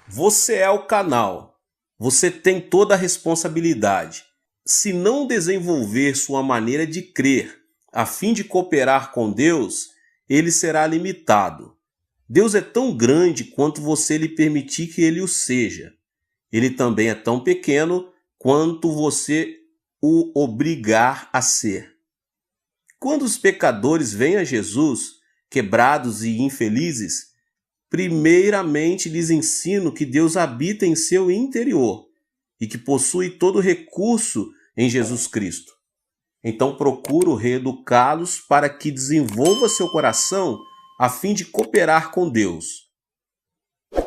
Você é o canal. Você tem toda a responsabilidade. Se não desenvolver sua maneira de crer a fim de cooperar com Deus, ele será limitado. Deus é tão grande quanto você lhe permitir que ele o seja. Ele também é tão pequeno quanto você o obrigar a ser. Quando os pecadores vêm a Jesus, quebrados e infelizes, primeiramente lhes ensino que Deus habita em seu interior e que possui todo recurso em Jesus Cristo. Então procuro reeducá-los para que desenvolva seu coração a fim de cooperar com Deus.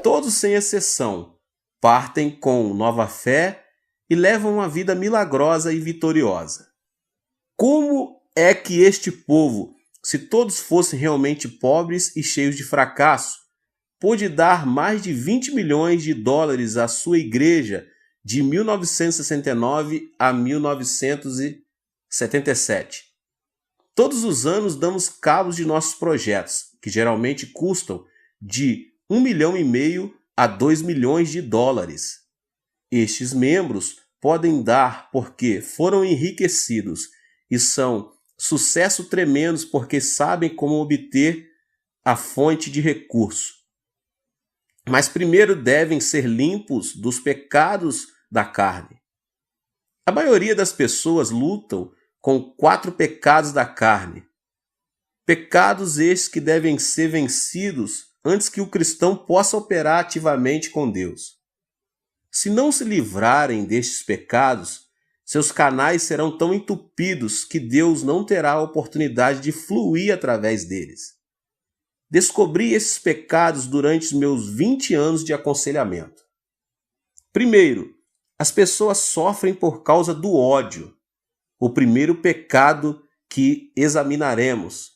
Todos, sem exceção, partem com nova fé e levam uma vida milagrosa e vitoriosa. Como é que este povo, se todos fossem realmente pobres e cheios de fracasso, pôde dar mais de 20 milhões de dólares à sua igreja de 1969 a 1977? Todos os anos damos cabos de nossos projetos, que geralmente custam de 1,5 milhão a 2 milhões de dólares. Estes membros podem dar porque foram enriquecidos e são sucesso tremendos porque sabem como obter a fonte de recurso. Mas primeiro devem ser limpos dos pecados da carne. A maioria das pessoas lutam com 4 pecados da carne. Pecados estes que devem ser vencidos antes que o cristão possa operar ativamente com Deus. Se não se livrarem destes pecados, seus canais serão tão entupidos que Deus não terá a oportunidade de fluir através deles. Descobri esses pecados durante os meus 20 anos de aconselhamento. Primeiro, as pessoas sofrem por causa do ódio. O primeiro pecado que examinaremos.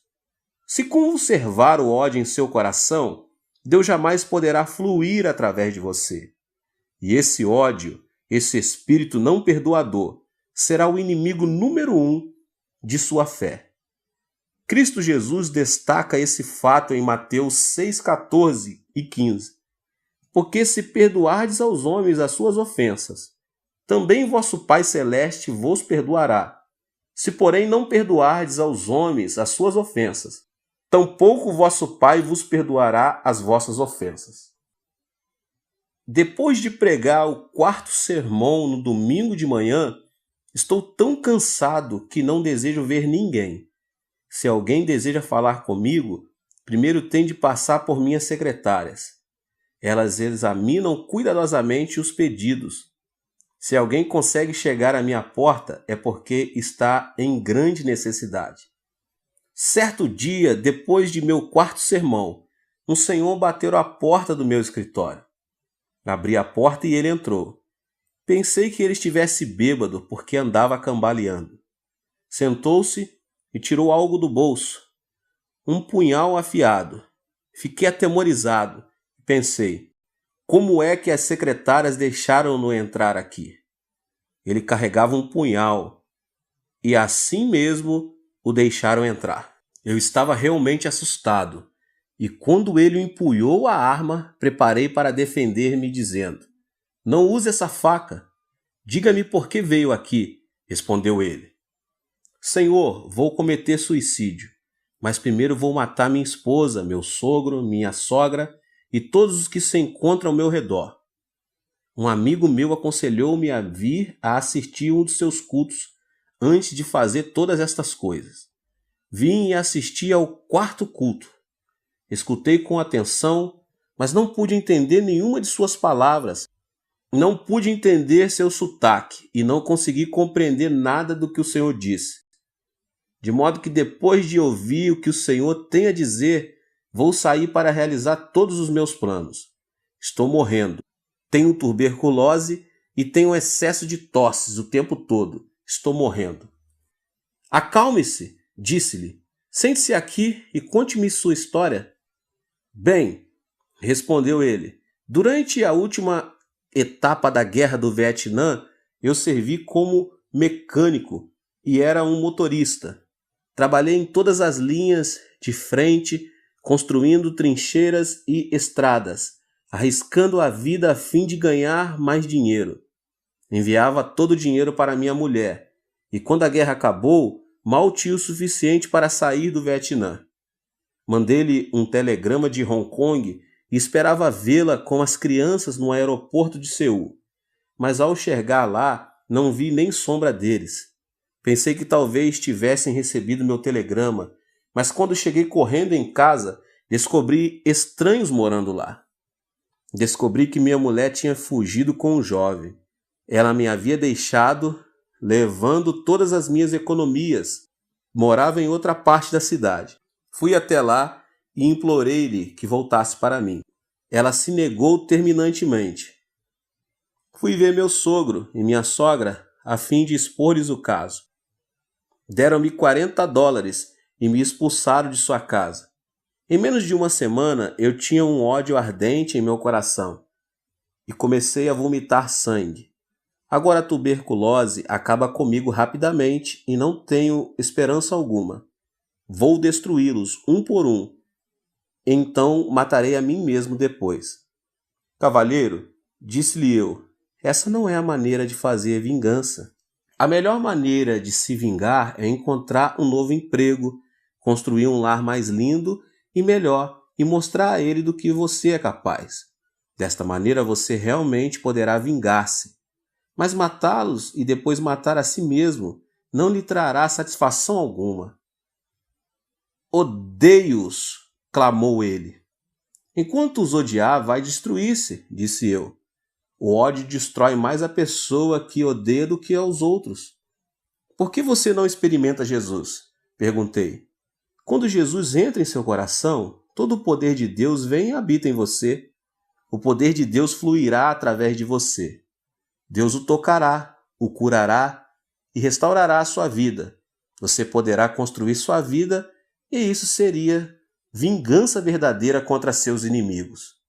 Se conservar o ódio em seu coração, Deus jamais poderá fluir através de você. E esse ódio, esse espírito não perdoador, será o inimigo número 1 de sua fé. Cristo Jesus destaca esse fato em Mateus 6,14 e 15. Porque se perdoardes aos homens as suas ofensas, também vosso Pai Celeste vos perdoará. Se, porém, não perdoardes aos homens as suas ofensas, tampouco vosso Pai vos perdoará as vossas ofensas. Depois de pregar o 4º sermão no domingo de manhã, estou tão cansado que não desejo ver ninguém. Se alguém deseja falar comigo, primeiro tem de passar por minhas secretárias. Elas examinam cuidadosamente os pedidos. Se alguém consegue chegar à minha porta, é porque está em grande necessidade. Certo dia, depois de meu 4º sermão, um senhor bateu à porta do meu escritório. Abri a porta e ele entrou. Pensei que ele estivesse bêbado porque andava cambaleando. Sentou-se e tirou algo do bolso. Um punhal afiado. Fiquei atemorizado e pensei, como é que as secretárias deixaram-no entrar aqui? Ele carregava um punhal e assim mesmo o deixaram entrar. Eu estava realmente assustado e quando ele empunhou a arma, preparei para defender-me dizendo, não use essa faca. Diga-me por que veio aqui, respondeu ele. Senhor, vou cometer suicídio, mas primeiro vou matar minha esposa, meu sogro, minha sogra e todos os que se encontram ao meu redor. Um amigo meu aconselhou-me a vir a assistir um dos seus cultos antes de fazer todas estas coisas. Vim e assisti ao 4º culto. Escutei com atenção, mas não pude entender nenhuma de suas palavras. Não pude entender seu sotaque e não consegui compreender nada do que o Senhor disse. De modo que depois de ouvir o que o Senhor tem a dizer, vou sair para realizar todos os meus planos. Estou morrendo. Tenho tuberculose e tenho excesso de tosses o tempo todo. Estou morrendo. Acalme-se, disse-lhe. Sente-se aqui e conte-me sua história. Bem, respondeu ele, durante a última etapa da Guerra do Vietnã, eu servi como mecânico e era um motorista. Trabalhei em todas as linhas de frente, construindo trincheiras e estradas, arriscando a vida a fim de ganhar mais dinheiro. Enviava todo o dinheiro para minha mulher, e quando a guerra acabou, mal tinha o suficiente para sair do Vietnã. Mandei-lhe um telegrama de Hong Kong e esperava vê-la com as crianças no aeroporto de Seul. Mas ao chegar lá, não vi nem sombra deles. Pensei que talvez tivessem recebido meu telegrama, mas quando cheguei correndo em casa, descobri estranhos morando lá. Descobri que minha mulher tinha fugido com um jovem. Ela me havia deixado, levando todas as minhas economias. Morava em outra parte da cidade. Fui até lá e implorei-lhe que voltasse para mim. Ela se negou terminantemente. Fui ver meu sogro e minha sogra a fim de expor-lhes o caso. Deram-me $40 e me expulsaram de sua casa. Em menos de uma semana, eu tinha um ódio ardente em meu coração e comecei a vomitar sangue. Agora a tuberculose acaba comigo rapidamente e não tenho esperança alguma. Vou destruí-los um por um. Então matarei a mim mesmo depois. Cavalheiro, disse-lhe eu, essa não é a maneira de fazer vingança. A melhor maneira de se vingar é encontrar um novo emprego, construir um lar mais lindo e melhor e mostrar a ele do que você é capaz. Desta maneira você realmente poderá vingar-se. Mas matá-los e depois matar a si mesmo não lhe trará satisfação alguma. Odeio-os, clamou ele. Enquanto os odiar, vai destruir-se, disse eu. O ódio destrói mais a pessoa que odeia do que aos outros. Por que você não experimenta Jesus? Perguntei. Quando Jesus entra em seu coração, todo o poder de Deus vem e habita em você. O poder de Deus fluirá através de você. Deus o tocará, o curará e restaurará a sua vida. Você poderá construir sua vida e isso seria vingança verdadeira contra seus inimigos.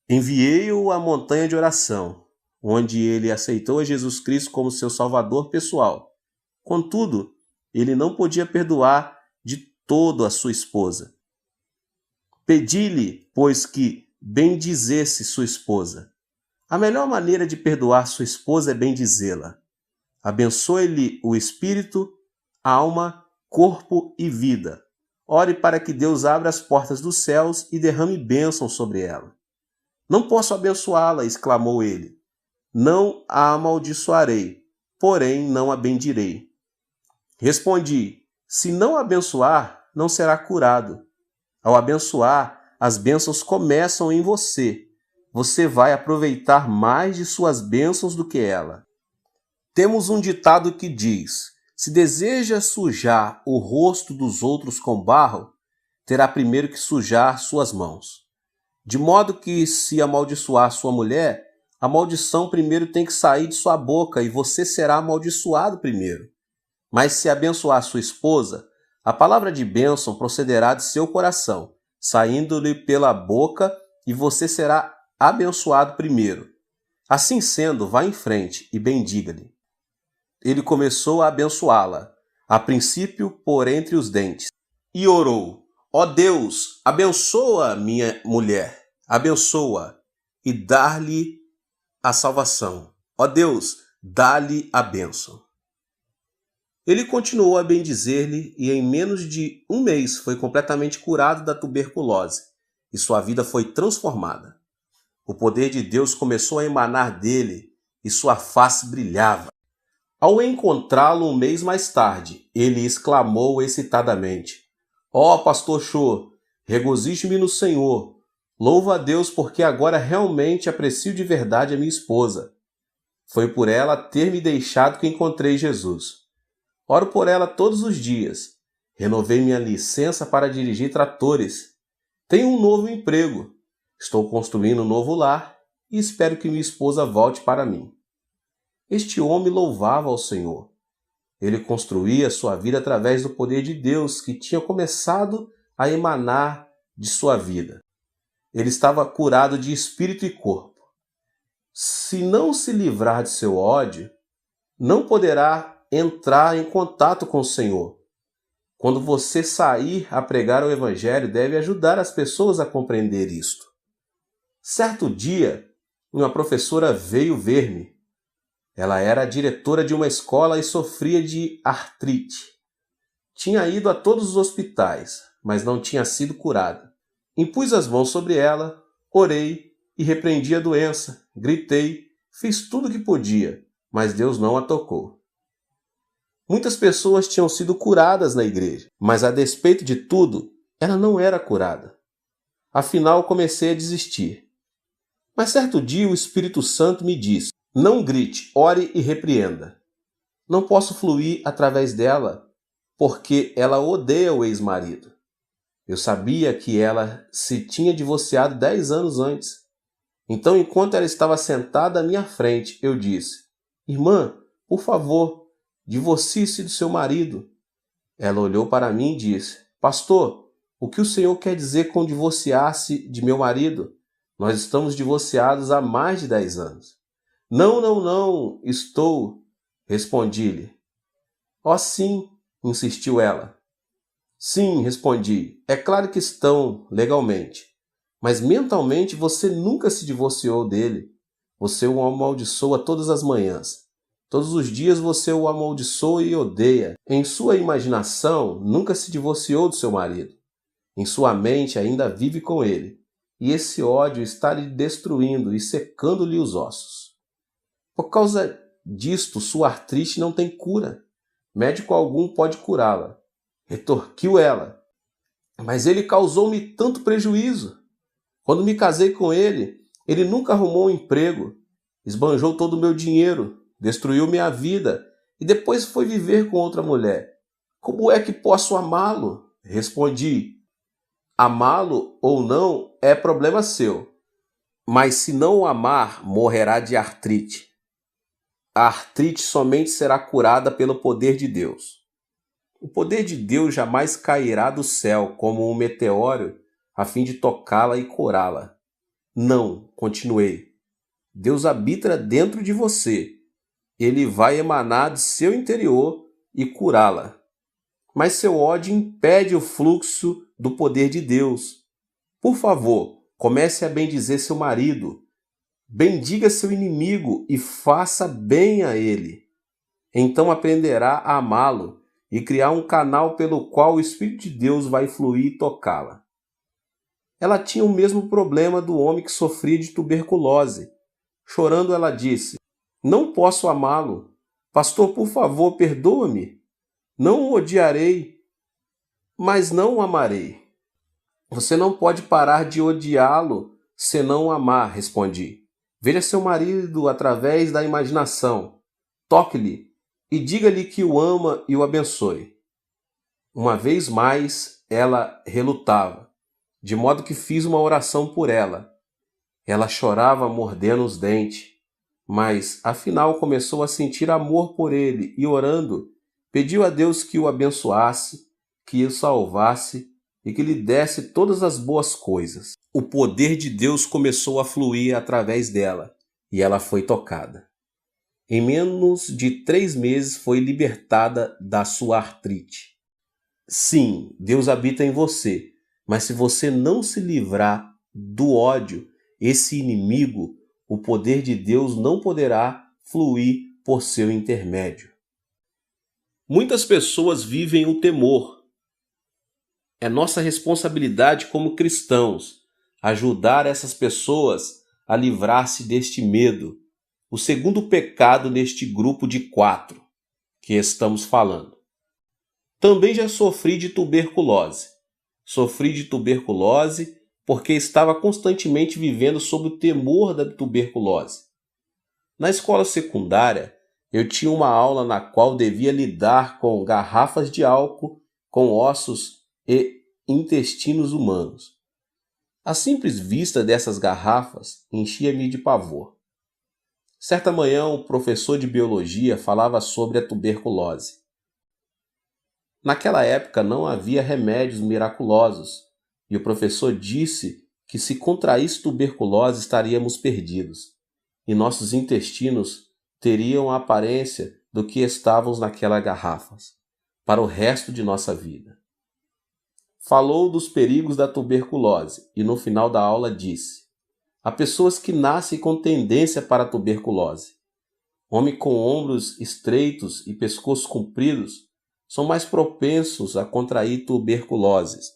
Enviei-o à montanha de oração, onde ele aceitou a Jesus Cristo como seu salvador pessoal. Contudo, ele não podia perdoar de todo a sua esposa. Pedi-lhe, pois, que bendizesse sua esposa. A melhor maneira de perdoar sua esposa é bendizê-la. Abençoe-lhe o espírito, alma, corpo e vida. Ore para que Deus abra as portas dos céus e derrame bênção sobre ela. Não posso abençoá-la, exclamou ele. Não a amaldiçoarei, porém não a bendirei. Respondi, se não a abençoar, não será curado. Ao abençoar, as bênçãos começam em você. Você vai aproveitar mais de suas bênçãos do que ela. Temos um ditado que diz, se deseja sujar o rosto dos outros com barro, terá primeiro que sujar suas mãos. De modo que, se amaldiçoar sua mulher, a maldição primeiro tem que sair de sua boca e você será amaldiçoado primeiro. Mas se abençoar sua esposa, a palavra de bênção procederá de seu coração, saindo-lhe pela boca e você será abençoado primeiro. Assim sendo, vá em frente e bendiga-lhe. Ele começou a abençoá-la, a princípio por entre os dentes, e orou. Ó Deus, abençoa minha mulher, abençoa e dá-lhe a salvação. Ó Deus, dá-lhe a bênção. Ele continuou a bendizer-lhe e em menos de um mês foi completamente curado da tuberculose e sua vida foi transformada. O poder de Deus começou a emanar dele e sua face brilhava. Ao encontrá-lo um mês mais tarde, ele exclamou excitadamente, ó pastor Cho, regozije-me no Senhor. Louva a Deus porque agora realmente aprecio de verdade a minha esposa. Foi por ela ter me deixado que encontrei Jesus. Oro por ela todos os dias. Renovei minha licença para dirigir tratores. Tenho um novo emprego. Estou construindo um novo lar e espero que minha esposa volte para mim. Este homem louvava ao Senhor. Ele construía sua vida através do poder de Deus que tinha começado a emanar de sua vida. Ele estava curado de espírito e corpo. Se não se livrar de seu ódio, não poderá entrar em contato com o Senhor. Quando você sair a pregar o Evangelho, deve ajudar as pessoas a compreender isto. Certo dia, uma professora veio ver-me. Ela era a diretora de uma escola e sofria de artrite. Tinha ido a todos os hospitais, mas não tinha sido curada. Impus as mãos sobre ela, orei e repreendi a doença, gritei, fiz tudo o que podia, mas Deus não a tocou. Muitas pessoas tinham sido curadas na igreja, mas a despeito de tudo, ela não era curada. Afinal, comecei a desistir. Mas certo dia o Espírito Santo me disse: não grite, ore e repreenda. Não posso fluir através dela, porque ela odeia o ex-marido. Eu sabia que ela se tinha divorciado 10 anos antes. Então, enquanto ela estava sentada à minha frente, eu disse: irmã, por favor, divorcie-se do seu marido. Ela olhou para mim e disse: pastor, o que o senhor quer dizer com divorciar-se de meu marido? Nós estamos divorciados há mais de 10 anos. Não, estou, respondi-lhe. Oh, sim, insistiu ela. Sim, respondi, é claro que estão, legalmente. Mas mentalmente você nunca se divorciou dele. Você o amaldiçoa todas as manhãs. Todos os dias você o amaldiçoa e odeia. Em sua imaginação, nunca se divorciou do seu marido. Em sua mente ainda vive com ele. E esse ódio está lhe destruindo e secando-lhe os ossos. Por causa disto, sua artrite não tem cura. Médico algum pode curá-la. Retorquiu ela. Mas ele causou-me tanto prejuízo. Quando me casei com ele, ele nunca arrumou um emprego. Esbanjou todo o meu dinheiro, destruiu minha vida e depois foi viver com outra mulher. Como é que posso amá-lo? Respondi. Amá-lo ou não é problema seu. Mas se não o amar, morrerá de artrite. A artrite somente será curada pelo poder de Deus. O poder de Deus jamais cairá do céu como um meteoro a fim de tocá-la e curá-la. Não, continuei. Deus habita dentro de você. Ele vai emanar de seu interior e curá-la. Mas seu ódio impede o fluxo do poder de Deus. Por favor, comece a bendizer seu marido. Bendiga seu inimigo e faça bem a ele. Então aprenderá a amá-lo e criar um canal pelo qual o Espírito de Deus vai fluir e tocá-la. Ela tinha o mesmo problema do homem que sofria de tuberculose. Chorando, ela disse: não posso amá-lo. Pastor, por favor, perdoa-me. Não o odiarei, mas não o amarei. Você não pode parar de odiá-lo se não o amar, respondi. Veja seu marido através da imaginação. Toque-lhe e diga-lhe que o ama e o abençoe. Uma vez mais, ela relutava, de modo que fiz uma oração por ela. Ela chorava mordendo os dentes, mas afinal começou a sentir amor por ele e, orando, pediu a Deus que o abençoasse, que o salvasse e que lhe desse todas as boas coisas. O poder de Deus começou a fluir através dela e ela foi tocada. Em menos de 3 meses foi libertada da sua artrite. Sim, Deus habita em você, mas se você não se livrar do ódio, esse inimigo, o poder de Deus não poderá fluir por seu intermédio. Muitas pessoas vivem o temor. É nossa responsabilidade como cristãos ajudar essas pessoas a livrar-se deste medo. O segundo pecado neste grupo de 4 que estamos falando. Também já sofri de tuberculose. Sofri de tuberculose porque estava constantemente vivendo sob o temor da tuberculose. Na escola secundária, eu tinha uma aula na qual devia lidar com garrafas de álcool, com ossos e intestinos humanos. A simples vista dessas garrafas enchia-me de pavor. Certa manhã, o professor de biologia falava sobre a tuberculose. Naquela época não havia remédios miraculosos, e o professor disse que se contraísse tuberculose estaríamos perdidos, e nossos intestinos teriam a aparência do que estávamos naquelas garrafas, para o resto de nossa vida. Falou dos perigos da tuberculose e no final da aula disse: Há pessoas que nascem com tendência para a tuberculose. Homens com ombros estreitos e pescoços compridos são mais propensos a contrair tuberculoses.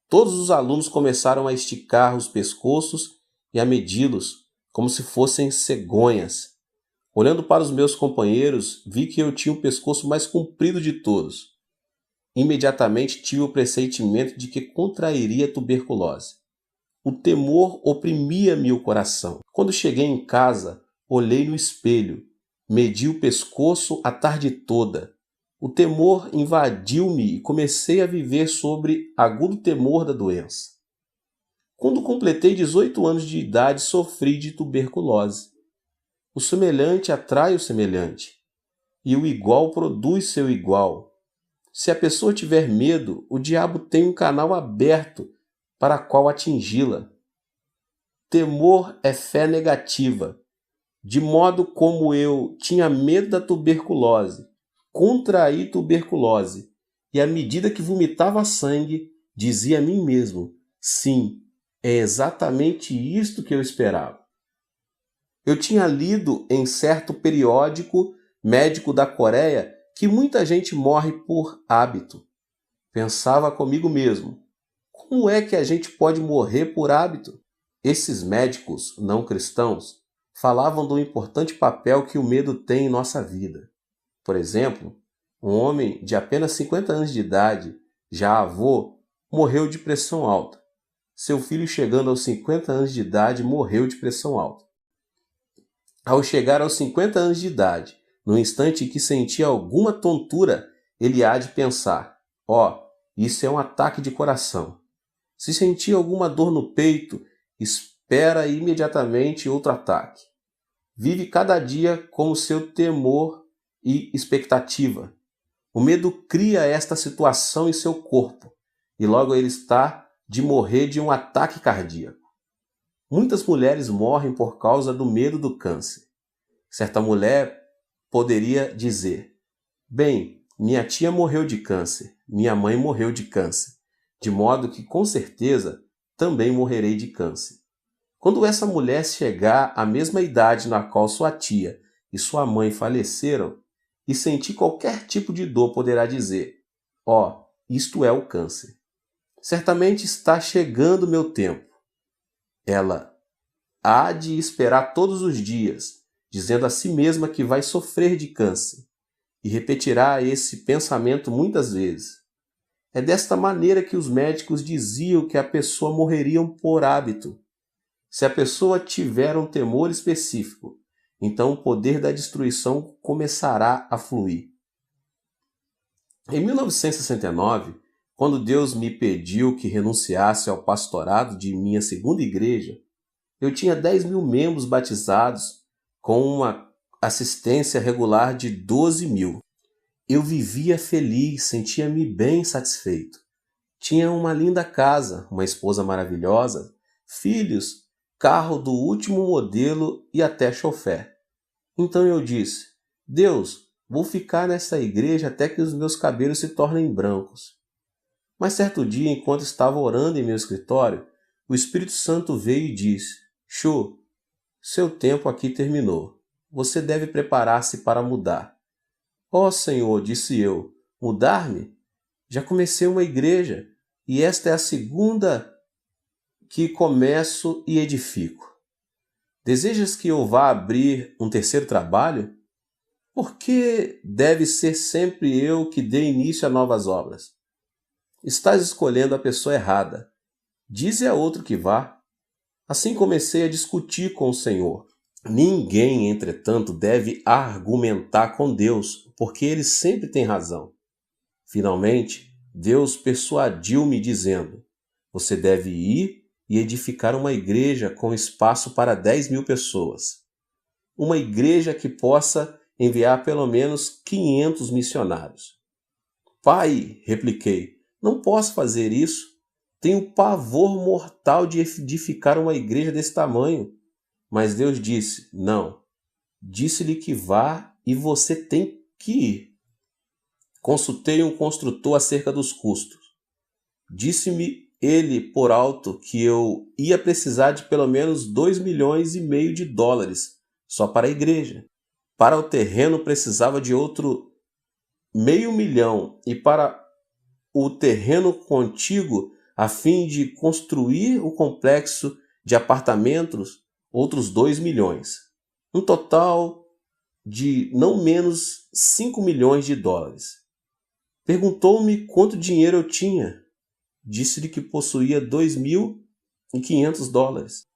Todos os alunos começaram a esticar os pescoços e a medi-los como se fossem cegonhas. Olhando para os meus companheiros, vi que eu tinha o pescoço mais comprido de todos. Imediatamente tive o pressentimento de que contrairia tuberculose. O temor oprimia-me o coração. Quando cheguei em casa, olhei no espelho, medi o pescoço a tarde toda. O temor invadiu-me e comecei a viver sobre agudo temor da doença. Quando completei 18 anos de idade, sofri de tuberculose. O semelhante atrai o semelhante, e o igual produz seu igual. Se a pessoa tiver medo, o diabo tem um canal aberto para qual atingi-la. Temor é fé negativa. De modo como eu tinha medo da tuberculose, contraí tuberculose, e à medida que vomitava sangue, dizia a mim mesmo: sim, é exatamente isto que eu esperava. Eu tinha lido em certo periódico médico da Coreia que muita gente morre por hábito. Pensava comigo mesmo: como é que a gente pode morrer por hábito? Esses médicos não cristãos falavam do importante papel que o medo tem em nossa vida. Por exemplo, um homem de apenas 50 anos de idade, já avô, morreu de pressão alta. Seu filho, chegando aos 50 anos de idade, morreu de pressão alta. Ao chegar aos 50 anos de idade, no instante em que sentia alguma tontura, ele há de pensar: isso é um ataque de coração. Se sentir alguma dor no peito, espera imediatamente outro ataque. Vive cada dia com o seu temor e expectativa. O medo cria esta situação em seu corpo e logo ele está de morrer de um ataque cardíaco. Muitas mulheres morrem por causa do medo do câncer. Certa mulher poderia dizer: bem, minha tia morreu de câncer, minha mãe morreu de câncer, de modo que com certeza também morrerei de câncer. Quando essa mulher chegar à mesma idade na qual sua tia e sua mãe faleceram e sentir qualquer tipo de dor, poderá dizer: isto é o câncer. Certamente está chegando meu tempo. Ela há de esperar todos os dias, dizendo a si mesma que vai sofrer de câncer, e repetirá esse pensamento muitas vezes. É desta maneira que os médicos diziam que a pessoa morreria por hábito. Se a pessoa tiver um temor específico, então o poder da destruição começará a fluir. Em 1969, quando Deus me pediu que renunciasse ao pastorado de minha segunda igreja, eu tinha 10 mil membros batizados com uma assistência regular de 12 mil. Eu vivia feliz, sentia-me bem satisfeito. Tinha uma linda casa, uma esposa maravilhosa, filhos, carro do último modelo e até chofer. Então eu disse: Deus, vou ficar nessa igreja até que os meus cabelos se tornem brancos. Mas certo dia, enquanto estava orando em meu escritório, o Espírito Santo veio e disse: Cho, seu tempo aqui terminou. Você deve preparar-se para mudar. Senhor, disse eu, mudar-me? Já comecei uma igreja e esta é a segunda que começo e edifico. Desejas que eu vá abrir um terceiro trabalho? Por que deve ser sempre eu que dê início a novas obras? Estás escolhendo a pessoa errada. Dize a outro que vá. Assim comecei a discutir com o Senhor. Ninguém, entretanto, deve argumentar com Deus, porque ele sempre tem razão. Finalmente, Deus persuadiu-me dizendo: você deve ir e edificar uma igreja com espaço para 10 mil pessoas. Uma igreja que possa enviar pelo menos 500 missionários. Pai, repliquei, não posso fazer isso. Tenho pavor mortal de edificar uma igreja desse tamanho. Mas Deus disse: não. Disse-lhe que vá e você tem que ir. Consultei um construtor acerca dos custos. Disse-me ele por alto que eu ia precisar de pelo menos 2,5 milhões de dólares só para a igreja. Para o terreno precisava de outro 500 mil e para o terreno contíguo a fim de construir o complexo de apartamentos outros 2 milhões. Um total de não menos 5 milhões de dólares. Perguntou-me quanto dinheiro eu tinha. Disse-lhe que possuía 2.500 dólares.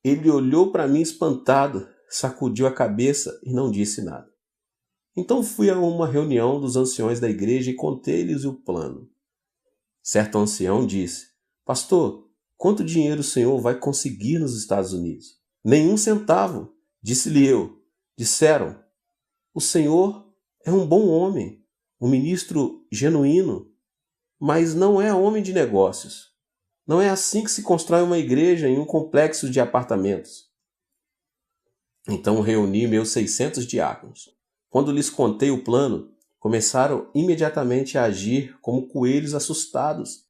Ele olhou para mim espantado, sacudiu a cabeça e não disse nada. Então fui a uma reunião dos anciões da igreja e contei-lhes o plano. Certo ancião disse: Pastor, quanto dinheiro o senhor vai conseguir nos Estados Unidos? Nenhum centavo, disse-lhe eu. Disseram: O senhor é um bom homem, um ministro genuíno, mas não é homem de negócios. Não é assim que se constrói uma igreja em um complexo de apartamentos. Então reuni meus 600 diáconos. Quando lhes contei o plano, começaram imediatamente a agir como coelhos assustados,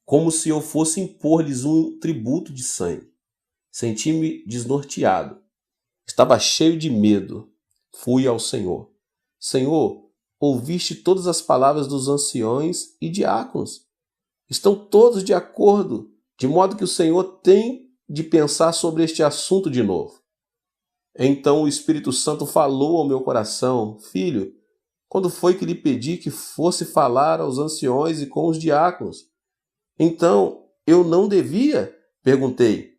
como se eu fosse impor-lhes um tributo de sangue. Senti-me desnorteado. Estava cheio de medo. Fui ao Senhor. Senhor, ouviste todas as palavras dos anciões e diáconos. Estão todos de acordo, de modo que o Senhor tem de pensar sobre este assunto de novo. Então o Espírito Santo falou ao meu coração: Filho, quando foi que lhe pedi que fosse falar aos anciões e com os diáconos? Então, eu não devia? Perguntei.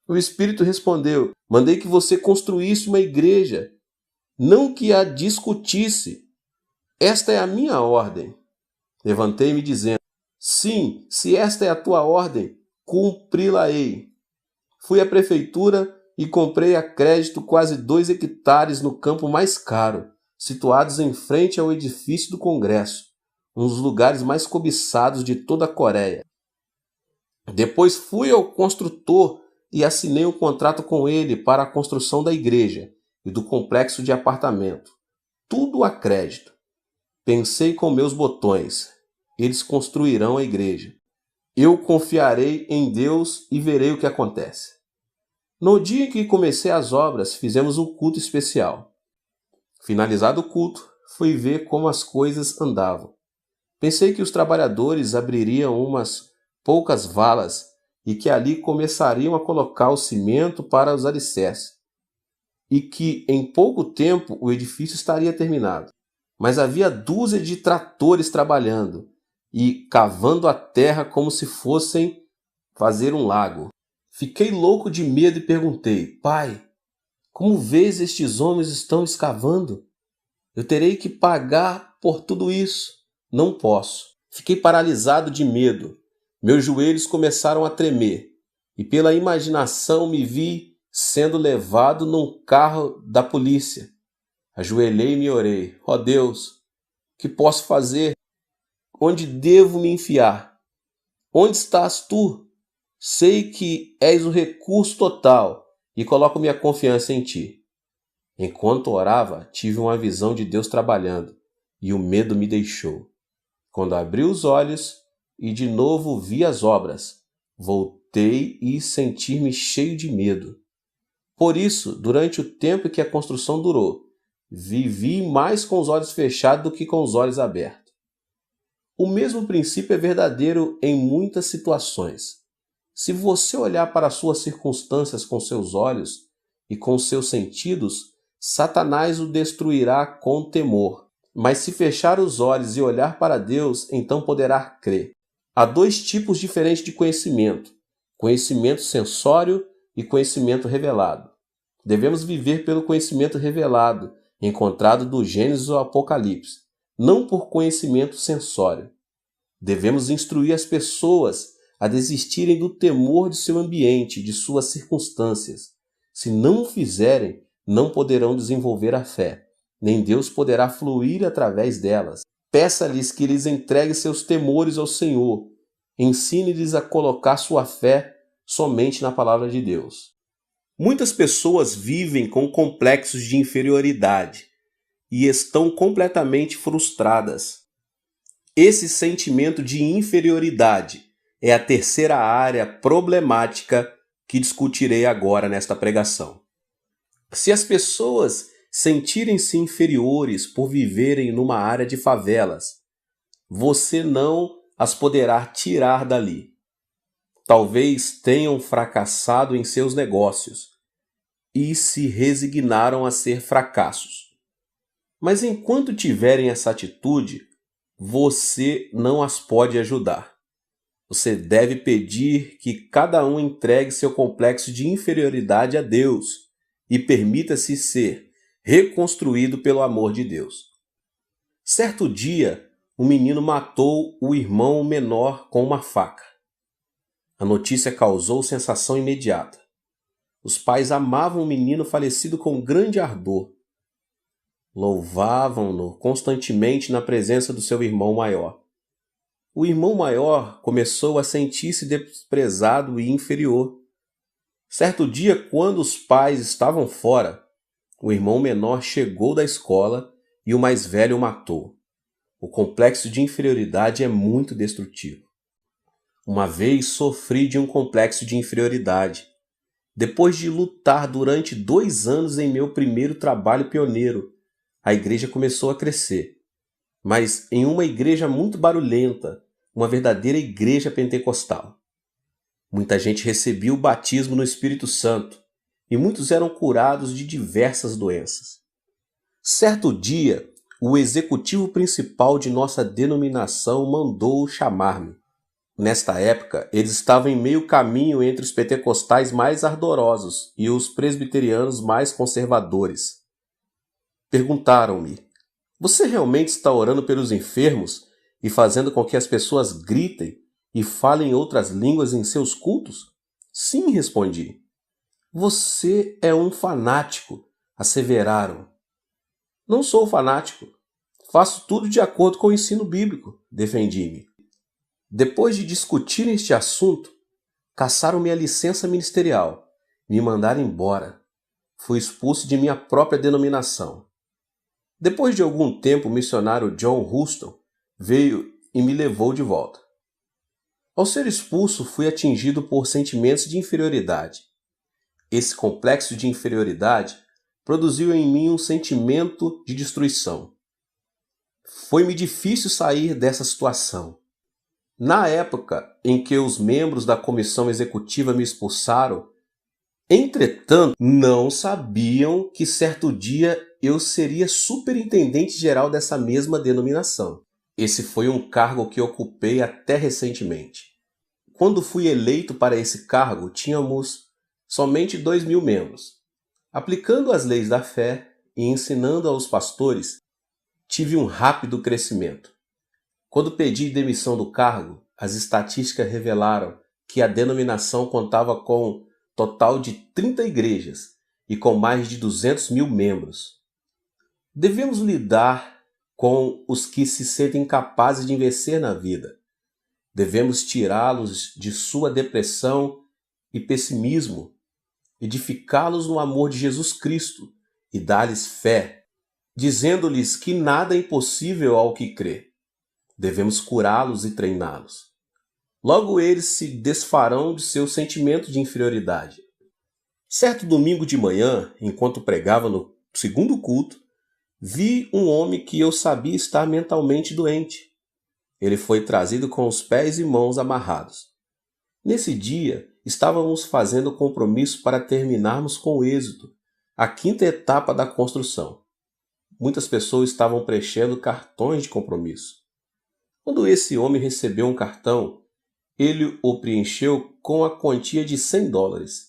O Espírito respondeu: Mandei que você construísse uma igreja, não que a discutisse. Esta é a minha ordem. Levantei-me dizendo: Sim, se esta é a tua ordem, cumpri-la-ei. Fui à prefeitura e comprei a crédito quase 2 hectares no campo mais caro, situados em frente ao edifício do Congresso, um dos lugares mais cobiçados de toda a Coreia. Depois fui ao construtor e assinei um contrato com ele para a construção da igreja e do complexo de apartamento. Tudo a crédito. Pensei com meus botões: eles construirão a igreja. Eu confiarei em Deus e verei o que acontece. No dia em que comecei as obras, fizemos um culto especial. Finalizado o culto, fui ver como as coisas andavam. Pensei que os trabalhadores abririam umas poucas valas e que ali começariam a colocar o cimento para os alicerces, e que em pouco tempo o edifício estaria terminado. Mas havia dúzia de tratores trabalhando e cavando a terra como se fossem fazer um lago. Fiquei louco de medo e perguntei: Pai, como vês estes homens estão escavando? Eu terei que pagar por tudo isso. Não posso. Fiquei paralisado de medo. Meus joelhos começaram a tremer e pela imaginação me vi sendo levado num carro da polícia. Ajoelhei-me e orei: Ó Deus, o que posso fazer? Onde devo me enfiar? Onde estás tu? Sei que és o recurso total e coloco minha confiança em ti. Enquanto orava, tive uma visão de Deus trabalhando e o medo me deixou. Quando abri os olhos e de novo vi as obras, voltei e senti-me cheio de medo. Por isso, durante o tempo que a construção durou, vivi mais com os olhos fechados do que com os olhos abertos. O mesmo princípio é verdadeiro em muitas situações. Se você olhar para as suas circunstâncias com seus olhos e com seus sentidos, Satanás o destruirá com temor. Mas se fechar os olhos e olhar para Deus, então poderá crer. Há 2 tipos diferentes de conhecimento: conhecimento sensório e conhecimento revelado. Devemos viver pelo conhecimento revelado, encontrado do Gênesis ao Apocalipse, não por conhecimento sensório. Devemos instruir as pessoas a desistirem do temor de seu ambiente, de suas circunstâncias. Se não o fizerem, não poderão desenvolver a fé, nem Deus poderá fluir através delas. Peça-lhes que lhes entregue seus temores ao Senhor. Ensine-lhes a colocar sua fé somente na palavra de Deus. Muitas pessoas vivem com complexos de inferioridade e estão completamente frustradas. Esse sentimento de inferioridade é a terceira área problemática que discutirei agora nesta pregação. Se as pessoas sentirem-se inferiores por viverem numa área de favelas, você não as poderá tirar dali. Talvez tenham fracassado em seus negócios e se resignaram a ser fracassos. Mas enquanto tiverem essa atitude, você não as pode ajudar. Você deve pedir que cada um entregue seu complexo de inferioridade a Deus e permita-se ser reconstruído pelo amor de Deus. Certo dia, um menino matou o irmão menor com uma faca. A notícia causou sensação imediata. Os pais amavam o menino falecido com grande ardor. Louvavam-no constantemente na presença do seu irmão maior. O irmão maior começou a sentir-se desprezado e inferior. Certo dia, quando os pais estavam fora, o irmão menor chegou da escola e o mais velho o matou. O complexo de inferioridade é muito destrutivo. Uma vez sofri de um complexo de inferioridade. Depois de lutar durante 2 anos em meu primeiro trabalho pioneiro, a igreja começou a crescer. Mas em uma igreja muito barulhenta, uma verdadeira igreja pentecostal. Muita gente recebia o batismo no Espírito Santo e muitos eram curados de diversas doenças. Certo dia, o executivo principal de nossa denominação mandou chamar-me. Nesta época, eles estavam em meio caminho entre os pentecostais mais ardorosos e os presbiterianos mais conservadores. Perguntaram-me: "Você realmente está orando pelos enfermos e fazendo com que as pessoas gritem e falem outras línguas em seus cultos?" "Sim", respondi. "Você é um fanático", asseveraram. "Não sou fanático. Faço tudo de acordo com o ensino bíblico", defendi-me. Depois de discutir este assunto, caçaram-me a licença ministerial, me mandaram embora. Fui expulso de minha própria denominação. Depois de algum tempo, o missionário John Huston veio e me levou de volta. Ao ser expulso, fui atingido por sentimentos de inferioridade. Esse complexo de inferioridade produziu em mim um sentimento de destruição. Foi-me difícil sair dessa situação. Na época em que os membros da comissão executiva me expulsaram, entretanto, não sabiam que certo dia eu seria superintendente-geral dessa mesma denominação. Esse foi um cargo que ocupei até recentemente. Quando fui eleito para esse cargo, tínhamos somente 2.000 membros. Aplicando as leis da fé e ensinando aos pastores, tive um rápido crescimento. Quando pedi demissão do cargo, as estatísticas revelaram que a denominação contava com um total de 30 igrejas e com mais de 200.000 membros. Devemos lidar com os que se sentem capazes de vencer na vida. Devemos tirá-los de sua depressão e pessimismo, edificá-los no amor de Jesus Cristo e dar-lhes fé, dizendo-lhes que nada é impossível ao que crê. Devemos curá-los e treiná-los. Logo eles se desfarão de seu sentimento de inferioridade. Certo domingo de manhã, enquanto pregava no segundo culto, vi um homem que eu sabia estar mentalmente doente. Ele foi trazido com os pés e mãos amarrados. Nesse dia, estávamos fazendo compromisso para terminarmos com êxito a 5ª etapa da construção. Muitas pessoas estavam preenchendo cartões de compromisso. Quando esse homem recebeu um cartão, ele o preencheu com a quantia de $100.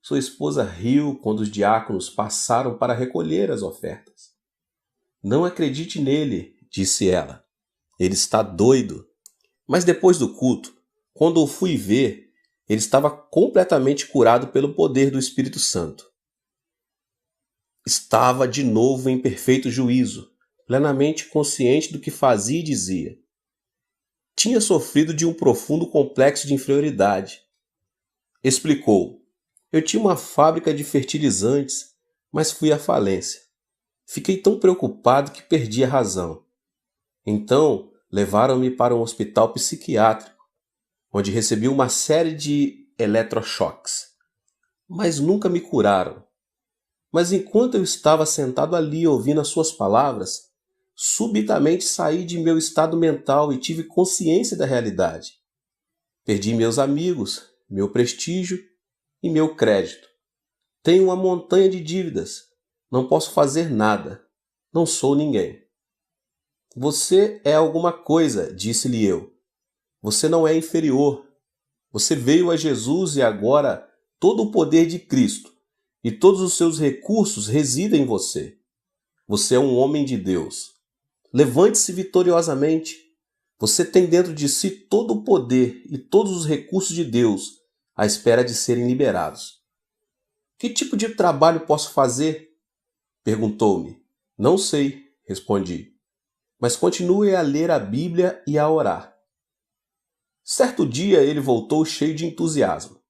Sua esposa riu quando os diáconos passaram para recolher as ofertas. "Não acredite nele", disse ela. "Ele está doido." Mas depois do culto, quando o fui ver, ele estava completamente curado pelo poder do Espírito Santo. Estava de novo em perfeito juízo, plenamente consciente do que fazia e dizia. Tinha sofrido de um profundo complexo de inferioridade. Explicou: "Eu tinha uma fábrica de fertilizantes, mas fui à falência. Fiquei tão preocupado que perdi a razão. Então, levaram-me para um hospital psiquiátrico. onde recebi uma série de eletrochoques, mas nunca me curaram. Mas enquanto eu estava sentado ali ouvindo as suas palavras, subitamente saí de meu estado mental e tive consciência da realidade. Perdi meus amigos, meu prestígio e meu crédito. Tenho uma montanha de dívidas. Não posso fazer nada. Não sou ninguém. Você é alguma coisa, disse-lhe eu. Você não é inferior. Você veio a Jesus e agora todo o poder de Cristo e todos os seus recursos residem em você. Você é um homem de Deus. Levante-se vitoriosamente. Você tem dentro de si todo o poder e todos os recursos de Deus à espera de serem liberados. Que tipo de trabalho posso fazer? Perguntou-me. Não sei, respondi. Mas continue a ler a Bíblia e a orar. Certo dia ele voltou cheio de entusiasmo.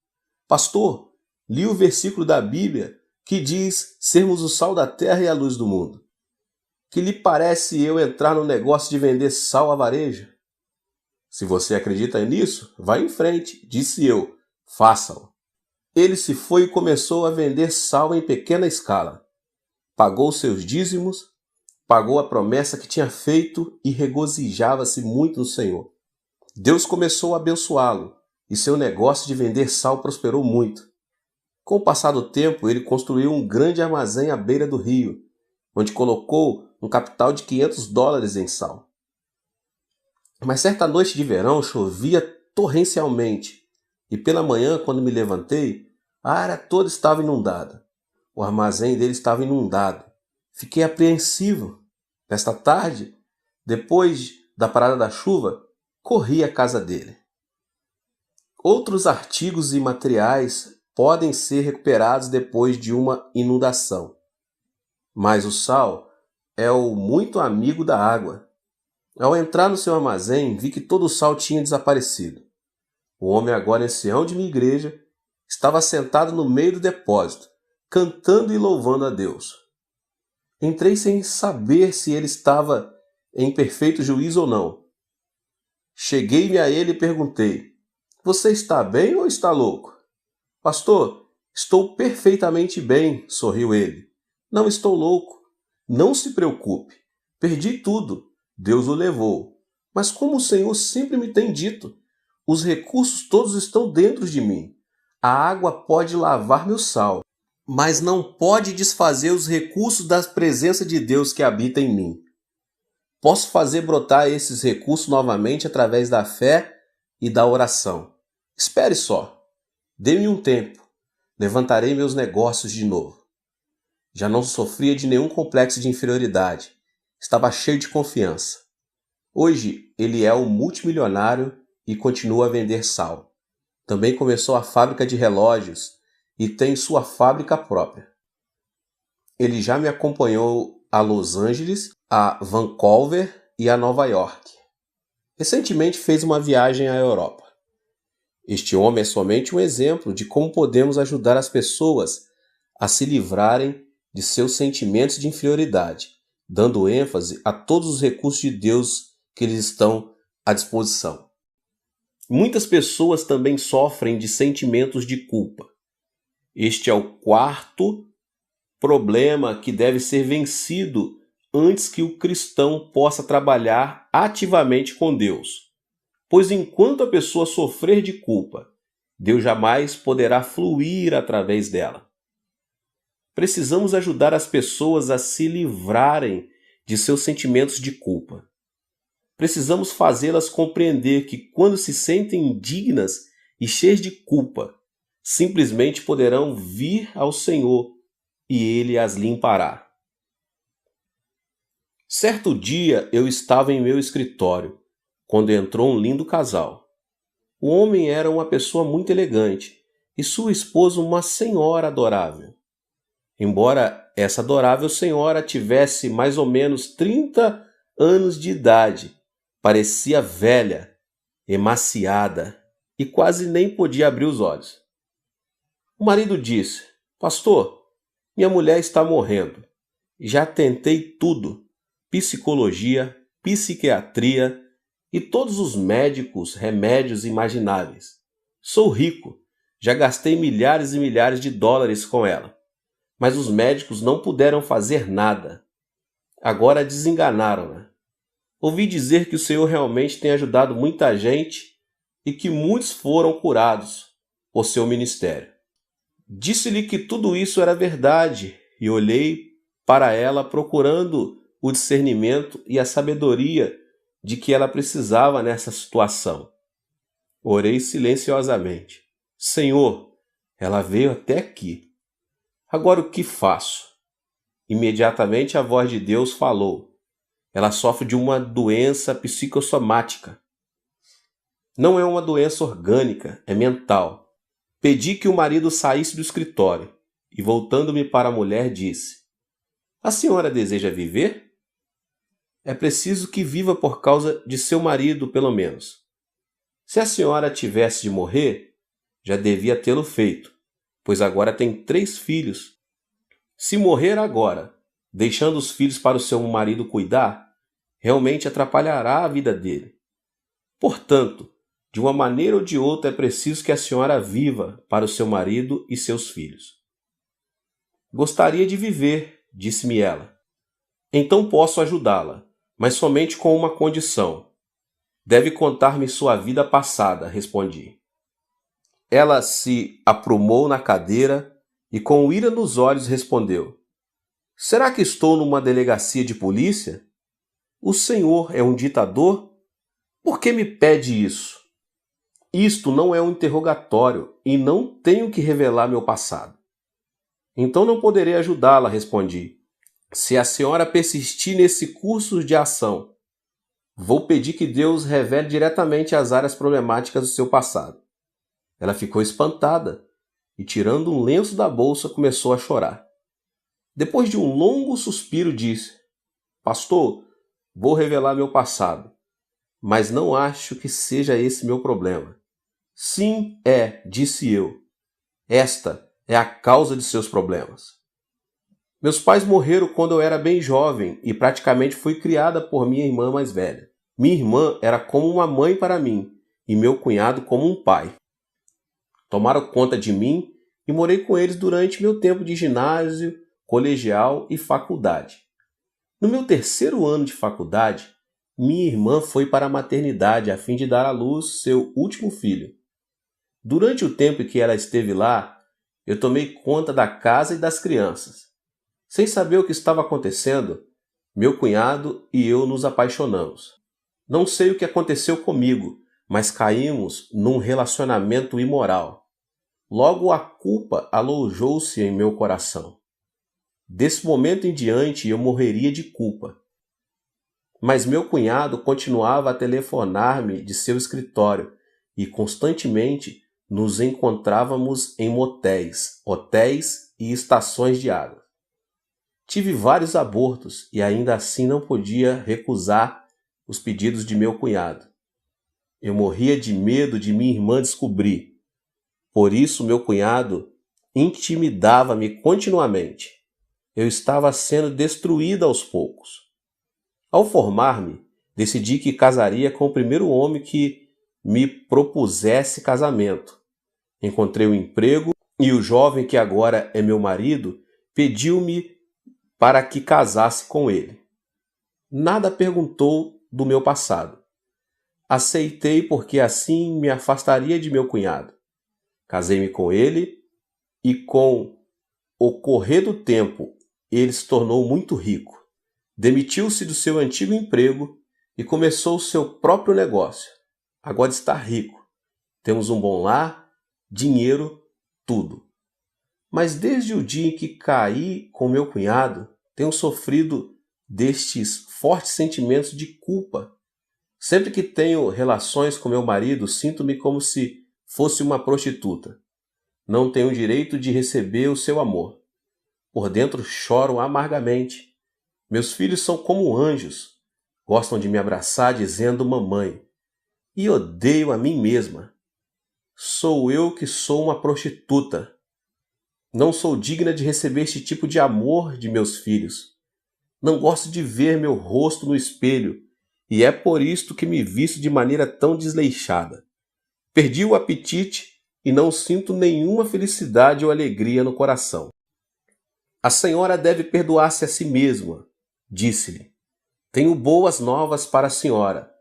Pastor, li o versículo da Bíblia que diz sermos o sal da terra e a luz do mundo. Que lhe parece eu entrar no negócio de vender sal a varejo? Se você acredita nisso, vá em frente, disse eu. Faça-o. Ele se foi e começou a vender sal em pequena escala. Pagou seus dízimos, pagou a promessa que tinha feito e regozijava-se muito no Senhor. Deus começou a abençoá-lo e seu negócio de vender sal prosperou muito. Com o passar do tempo, ele construiu um grande armazém à beira do rio, onde colocou um capital de $500 em sal. Mas certa noite de verão chovia torrencialmente e pela manhã, quando me levantei, a área toda estava inundada. O armazém dele estava inundado. Fiquei apreensivo. Nesta tarde, depois da parada da chuva, corri à casa dele. Outros artigos e materiais podem ser recuperados depois de uma inundação. Mas o sal é o muito amigo da água. Ao entrar no seu armazém, vi que todo o sal tinha desaparecido. O homem, agora ancião de minha igreja, estava sentado no meio do depósito, cantando e louvando a Deus. Entrei sem saber se ele estava em perfeito juízo ou não. Cheguei-me a ele e perguntei: Você está bem ou está louco? Pastor, estou perfeitamente bem, sorriu ele. Não estou louco. Não se preocupe. Perdi tudo. Deus o levou. Mas como o Senhor sempre me tem dito, os recursos todos estão dentro de mim. A água pode lavar meu sal, mas não pode desfazer os recursos da presença de Deus que habita em mim. Posso fazer brotar esses recursos novamente através da fé e da oração. Espere só. Dê-me um tempo. Levantarei meus negócios de novo. Já não sofria de nenhum complexo de inferioridade. Estava cheio de confiança. Hoje ele é um multimilionário e continua a vender sal. Também começou a fábrica de relógios e tem sua fábrica própria. Ele já me acompanhou a Los Angeles, a Vancouver e a Nova York. Recentemente fez uma viagem à Europa. Este homem é somente um exemplo de como podemos ajudar as pessoas a se livrarem de seus sentimentos de inferioridade, dando ênfase a todos os recursos de Deus que eles estão à disposição. Muitas pessoas também sofrem de sentimentos de culpa. Este é o quarto problema que deve ser vencido antes que o cristão possa trabalhar ativamente com Deus. Pois enquanto a pessoa sofrer de culpa, Deus jamais poderá fluir através dela. Precisamos ajudar as pessoas a se livrarem de seus sentimentos de culpa. Precisamos fazê-las compreender que quando se sentem indignas e cheias de culpa, simplesmente poderão vir ao Senhor e Ele as limpará. Certo dia eu estava em meu escritório, quando entrou um lindo casal. O homem era uma pessoa muito elegante e sua esposa uma senhora adorável. Embora essa adorável senhora tivesse mais ou menos 30 anos de idade, parecia velha, emaciada e quase nem podia abrir os olhos. O marido disse: Pastor, minha mulher está morrendo. Já tentei tudo: psicologia, psiquiatria, e todos os médicos, remédios imagináveis. Sou rico, já gastei milhares e milhares de dólares com ela, mas os médicos não puderam fazer nada. Agora desenganaram-na. Ouvi dizer que o Senhor realmente tem ajudado muita gente e que muitos foram curados por seu ministério. Disse-lhe que tudo isso era verdade e olhei para ela procurando o discernimento e a sabedoria de que ela precisava nessa situação. Orei silenciosamente. Senhor, ela veio até aqui. Agora o que faço? Imediatamente a voz de Deus falou. Ela sofre de uma doença psicossomática. Não é uma doença orgânica, é mental. Pedi que o marido saísse do escritório e, voltando-me para a mulher, disse: A senhora deseja viver? É preciso que viva por causa de seu marido, pelo menos. Se a senhora tivesse de morrer, já devia tê-lo feito, pois agora tem 3 filhos. Se morrer agora, deixando os filhos para o seu marido cuidar, realmente atrapalhará a vida dele. Portanto, de uma maneira ou de outra é preciso que a senhora viva para o seu marido e seus filhos. Gostaria de viver, disse-me ela. Então posso ajudá-la, mas somente com uma condição. Deve contar-me sua vida passada, respondi. Ela se aprumou na cadeira e com ira nos olhos respondeu: Será que estou numa delegacia de polícia? O senhor é um ditador? Por que me pede isso? Isto não é um interrogatório e não tenho que revelar meu passado. Então não poderei ajudá-la, respondi. Se a senhora persistir nesse curso de ação, vou pedir que Deus revele diretamente as áreas problemáticas do seu passado. Ela ficou espantada e, tirando um lenço da bolsa, começou a chorar. Depois de um longo suspiro, disse: Pastor, vou revelar meu passado, mas não acho que seja esse meu problema. Sim, disse eu. Esta é a causa de seus problemas. Meus pais morreram quando eu era bem jovem e praticamente fui criada por minha irmã mais velha. Minha irmã era como uma mãe para mim e meu cunhado como um pai. Tomaram conta de mim e morei com eles durante meu tempo de ginásio, colegial e faculdade. No meu 3º ano de faculdade, minha irmã foi para a maternidade a fim de dar à luz seu último filho. Durante o tempo em que ela esteve lá, eu tomei conta da casa e das crianças. Sem saber o que estava acontecendo, meu cunhado e eu nos apaixonamos. Não sei o que aconteceu comigo, mas caímos num relacionamento imoral. Logo a culpa alojou-se em meu coração. Desse momento em diante eu morreria de culpa. Mas meu cunhado continuava a telefonar-me de seu escritório e constantemente nos encontrávamos em motéis, hotéis e estações de água. Tive vários abortos e ainda assim não podia recusar os pedidos de meu cunhado. Eu morria de medo de minha irmã descobrir. Por isso meu cunhado intimidava-me continuamente. Eu estava sendo destruída aos poucos. Ao formar-me, decidi que casaria com o primeiro homem que me propusesse casamento. Encontrei um emprego e o jovem que agora é meu marido pediu-me para que casasse com ele. Nada perguntou do meu passado. Aceitei porque assim me afastaria de meu cunhado. Casei-me com ele e com o correr do tempo ele se tornou muito rico. Demitiu-se do seu antigo emprego e começou o seu próprio negócio. Agora está rico. Temos um bom lar, dinheiro, tudo. Mas desde o dia em que caí com meu cunhado, tenho sofrido destes fortes sentimentos de culpa. Sempre que tenho relações com meu marido, sinto-me como se fosse uma prostituta. Não tenho o direito de receber o seu amor. Por dentro choro amargamente. Meus filhos são como anjos. Gostam de me abraçar dizendo mamãe. E odeio a mim mesma. Sou eu que sou uma prostituta. Não sou digna de receber este tipo de amor de meus filhos. Não gosto de ver meu rosto no espelho e é por isto que me visto de maneira tão desleixada. Perdi o apetite e não sinto nenhuma felicidade ou alegria no coração. A senhora deve perdoar-se a si mesma, disse-lhe. Tenho boas novas para a senhora.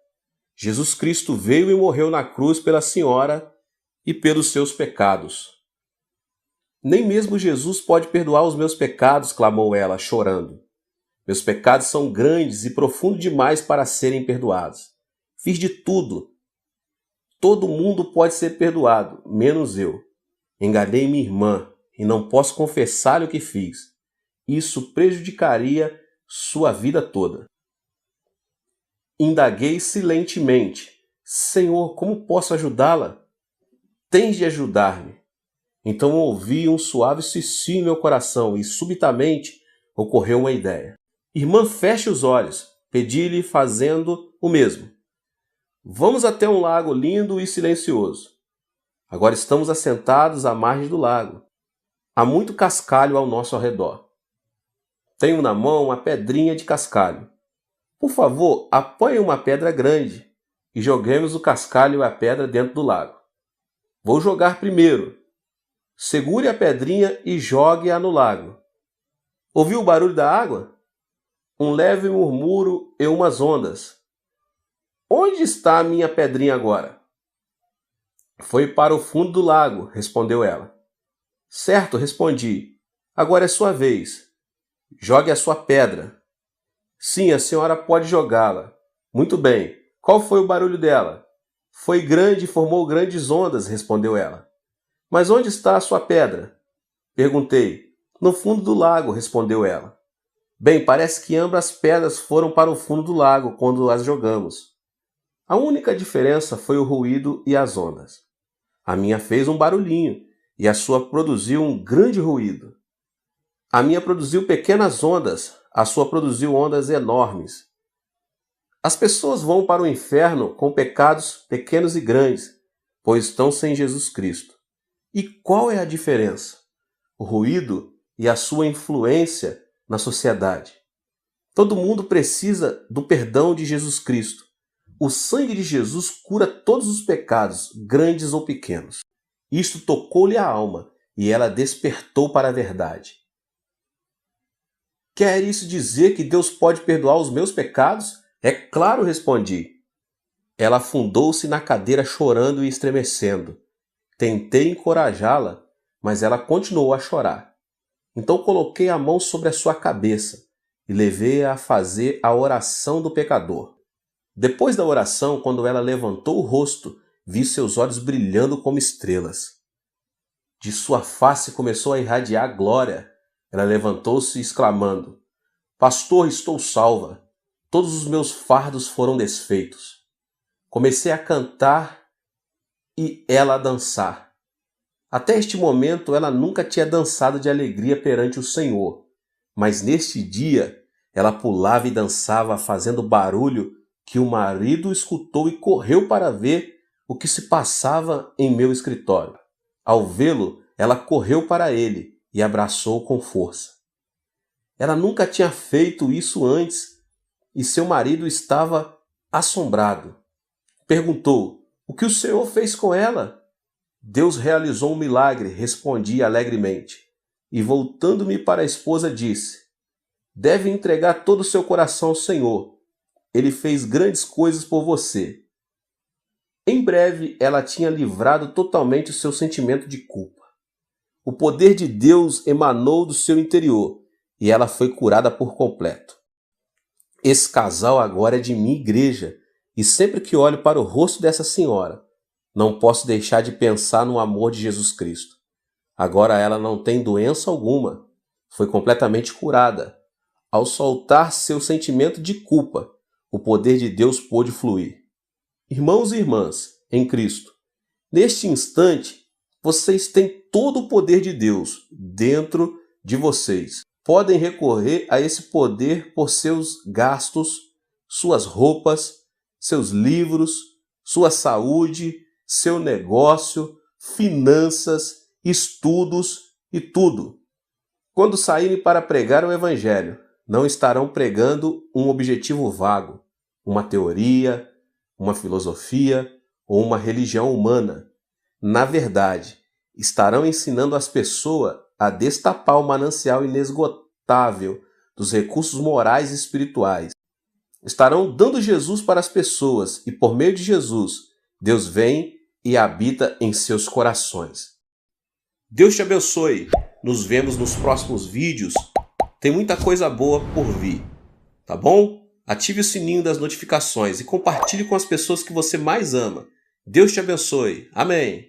Jesus Cristo veio e morreu na cruz pela senhora e pelos seus pecados. Nem mesmo Jesus pode perdoar os meus pecados, clamou ela, chorando. Meus pecados são grandes e profundos demais para serem perdoados. Fiz de tudo. Todo mundo pode ser perdoado, menos eu. Enganei minha irmã e não posso confessar-lhe o que fiz. Isso prejudicaria sua vida toda. Indaguei silentemente. Senhor, como posso ajudá-la? Tens de ajudar-me. Então ouvi um suave sussurro em meu coração e subitamente ocorreu uma ideia. Irmã, feche os olhos. Pedi-lhe fazendo o mesmo. Vamos até um lago lindo e silencioso. Agora estamos assentados à margem do lago. Há muito cascalho ao nosso redor. Tenho na mão uma pedrinha de cascalho. Por favor, apanhe uma pedra grande e joguemos o cascalho e a pedra dentro do lago. Vou jogar primeiro. Segure a pedrinha e jogue-a no lago. Ouviu o barulho da água? Um leve murmúrio e umas ondas. Onde está a minha pedrinha agora? Foi para o fundo do lago, respondeu ela. Certo, respondi. Agora é sua vez. Jogue a sua pedra. Sim, a senhora pode jogá-la. Muito bem. Qual foi o barulho dela? Foi grande e formou grandes ondas, respondeu ela. Mas onde está a sua pedra? Perguntei. No fundo do lago, respondeu ela. Bem, parece que ambas as pedras foram para o fundo do lago quando as jogamos. A única diferença foi o ruído e as ondas. A minha fez um barulhinho e a sua produziu um grande ruído. A minha produziu pequenas ondas, a sua produziu ondas enormes. As pessoas vão para o inferno com pecados pequenos e grandes, pois estão sem Jesus Cristo. E qual é a diferença? O ruído e a sua influência na sociedade. Todo mundo precisa do perdão de Jesus Cristo. O sangue de Jesus cura todos os pecados, grandes ou pequenos. Isto tocou-lhe a alma e ela despertou para a verdade. Quer isso dizer que Deus pode perdoar os meus pecados? É claro, respondi. Ela afundou-se na cadeira chorando e estremecendo. Tentei encorajá-la, mas ela continuou a chorar. Então coloquei a mão sobre a sua cabeça e levei-a a fazer a oração do pecador. Depois da oração, quando ela levantou o rosto, vi seus olhos brilhando como estrelas. De sua face começou a irradiar glória. Ela levantou-se exclamando, Pastor, estou salva. Todos os meus fardos foram desfeitos. Comecei a cantar e ela a dançar. Até este momento ela nunca tinha dançado de alegria perante o Senhor, mas neste dia ela pulava e dançava fazendo barulho que o marido escutou e correu para ver o que se passava em meu escritório. Ao vê-lo, ela correu para ele e abraçou com força. Ela nunca tinha feito isso antes e seu marido estava assombrado. Perguntou, o que o Senhor fez com ela? Deus realizou um milagre, respondi alegremente. E voltando-me para a esposa, disse, deve entregar todo o seu coração ao Senhor. Ele fez grandes coisas por você. Em breve, ela tinha livrado totalmente o seu sentimento de culpa. O poder de Deus emanou do seu interior e ela foi curada por completo. Esse casal agora é de minha igreja e sempre que olho para o rosto dessa senhora, não posso deixar de pensar no amor de Jesus Cristo. Agora ela não tem doença alguma, foi completamente curada. Ao soltar seu sentimento de culpa, o poder de Deus pôde fluir. Irmãos e irmãs, em Cristo, neste instante, vocês têm todo o poder de Deus dentro de vocês. Podem recorrer a esse poder por seus gastos, suas roupas, seus livros, sua saúde, seu negócio, finanças, estudos e tudo. Quando saírem para pregar o Evangelho, não estarão pregando um objetivo vago. uma teoria, uma filosofia ou uma religião humana. Na verdade, estarão ensinando as pessoas a destapar o manancial inesgotável dos recursos morais e espirituais. Estarão dando Jesus para as pessoas e, por meio de Jesus, Deus vem e habita em seus corações. Deus te abençoe. Nos vemos nos próximos vídeos. Tem muita coisa boa por vir, tá bom? Ative o sininho das notificações e compartilhe com as pessoas que você mais ama. Deus te abençoe. Amém.